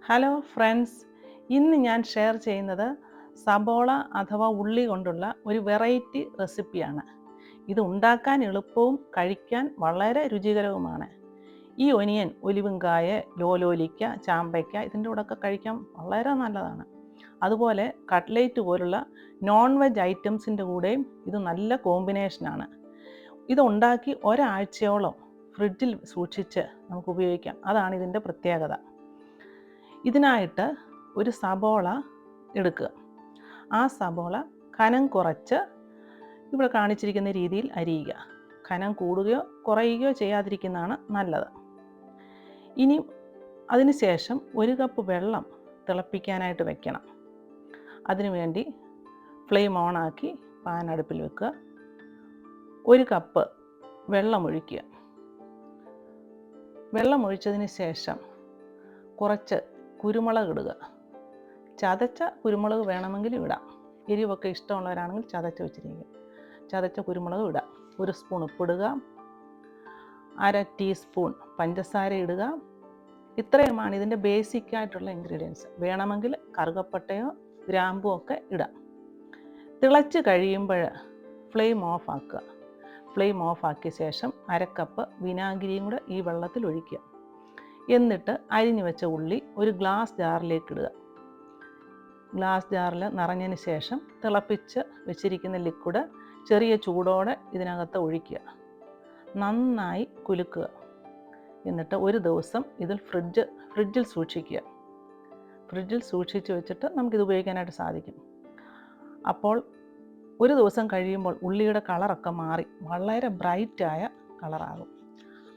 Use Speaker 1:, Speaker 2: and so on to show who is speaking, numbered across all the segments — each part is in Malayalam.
Speaker 1: ഹലോ ഫ്രണ്ട്സ്, ഇന്ന് ഞാൻ ഷെയർ ചെയ്യുന്നത് സബോള അഥവാ ഉള്ളി കൊണ്ടുള്ള ഒരു വെറൈറ്റി റെസിപ്പിയാണ്. ഇത് ഉണ്ടാക്കാൻ എളുപ്പവും കഴിക്കാൻ വളരെ രുചികരവുമാണ്. ഈ ഒനിയൻ, ഒലിവുങ്കായ, ലോലോലിക്ക, ചാമ്പയ്ക്ക ഇതിൻ്റെ കൂടെയൊക്കെ കഴിക്കാൻ വളരെ നല്ലതാണ്. അതുപോലെ കട്ട്ലേറ്റ് പോലുള്ള നോൺ വെജ് ഐറ്റംസിൻ്റെ കൂടെയും ഇത് നല്ല കോമ്പിനേഷനാണ്. ഇത് ഉണ്ടാക്കി ഒരാഴ്ചയോളം ഫ്രിഡ്ജിൽ സൂക്ഷിച്ച് നമുക്ക് ഉപയോഗിക്കാം. അതാണ് ഇതിൻ്റെ പ്രത്യേകത. ഇതിനായിട്ട് ഒരു സബോള എടുക്കുക. ആ സബോള കനം കുറച്ച് ഇവിടെ കാണിച്ചിരിക്കുന്ന രീതിയിൽ അരിയുക. കനം കൂടുകയോ കുറയുകയോ ചെയ്യാതിരിക്കുന്നതാണ് നല്ലത്. ഇനി അതിനുശേഷം 1 കപ്പ് വെള്ളം തിളപ്പിക്കാനായിട്ട് വെക്കണം. അതിനുവേണ്ടി ഫ്ലെയിം ഓണാക്കി പാൻ അടുപ്പിൽ വെക്കുക. 1 കപ്പ് വെള്ളം ഒഴിക്കുക. വെള്ളം ഒഴിച്ചതിന് ശേഷം കുറച്ച് കുരുമുളക് ഇടുക. ചതച്ച കുരുമുളക് വേണമെങ്കിൽ ഇടാം. എരിവൊക്കെ ഇഷ്ടമുള്ളവരാണെങ്കിൽ ചതച്ച് വെച്ചിരിക്കുക. ചതച്ച കുരുമുളക് ഇടാം. 1 സ്പൂൺ ഉപ്പിടുക. 1/2 ടീസ്പൂൺ പഞ്ചസാര ഇടുക. ഇത്രയുമാണ് ഇതിൻ്റെ ബേസിക്കായിട്ടുള്ള ഇൻഗ്രീഡിയൻസ്. വേണമെങ്കിൽ കറുകപ്പട്ടയോ ഗ്രാമ്പും ഒക്കെ ഇടാം. തിളച്ച് കഴിയുമ്പോൾ ഫ്ലെയിം ഓഫ് ആക്കുക. ഫ്ലെയിം ഓഫ് ആക്കിയ ശേഷം 1/2 കപ്പ് വിനാഗിരിയും കൂടെ ഈ വെള്ളത്തിൽ ഒഴിക്കുക. എന്നിട്ട് അരിഞ്ഞു വെച്ച ഉള്ളി ഒരു ഗ്ലാസ് ജാറിലേക്ക് ഇടുക. ഗ്ലാസ് ജാറിൽ നിറഞ്ഞതിന് ശേഷം തിളപ്പിച്ച് വെച്ചിരിക്കുന്ന ലിക്വിഡ് ചെറിയ ചൂടോടെ ഇതിനകത്ത് ഒഴിക്കുക. നന്നായി കുലുക്കുക. എന്നിട്ട് ഒരു ദിവസം ഇതിൽ ഫ്രിഡ്ജിൽ സൂക്ഷിക്കുക. ഫ്രിഡ്ജിൽ സൂക്ഷിച്ച് വെച്ചിട്ട് നമുക്കിത് ഉപയോഗിക്കാനായിട്ട് സാധിക്കും. അപ്പോൾ ഒരു ദിവസം കഴിയുമ്പോൾ ഉള്ളിയുടെ കളറൊക്കെ മാറി വളരെ ബ്രൈറ്റായ കളറാകും.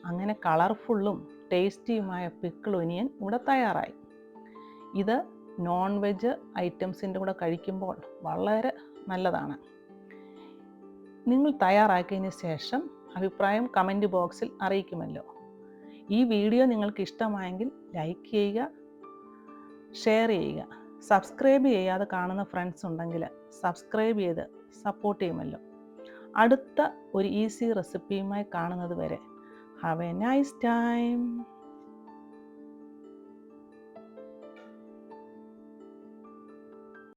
Speaker 1: അങ്ങനെ കളർഫുള്ളും ടേസ്റ്റിയുമായ പിക്കിൾ ഒനിയൻ ഇവിടെ തയ്യാറായി. ഇത് നോൺ വെജ് ഐറ്റംസിൻ്റെ കൂടെ കഴിക്കുമ്പോൾ വളരെ നല്ലതാണ്. നിങ്ങൾ തയ്യാറാക്കിയതിന് ശേഷം അഭിപ്രായം കമൻറ്റ് ബോക്സിൽ അറിയിക്കുമല്ലോ. ഈ വീഡിയോ നിങ്ങൾക്ക് ഇഷ്ടമായെങ്കിൽ ലൈക്ക് ചെയ്യുക, ഷെയർ ചെയ്യുക. സബ്സ്ക്രൈബ് ചെയ്യാതെ കാണുന്ന ഫ്രണ്ട്സ് ഉണ്ടെങ്കിൽ സബ്സ്ക്രൈബ് ചെയ്ത് സപ്പോർട്ട് ചെയ്യുമല്ലോ. അടുത്ത ഒരു ഈസി റെസിപ്പിയുമായി കാണുന്നത് വരെ ഹാവ് എ നൈസ് ടൈം.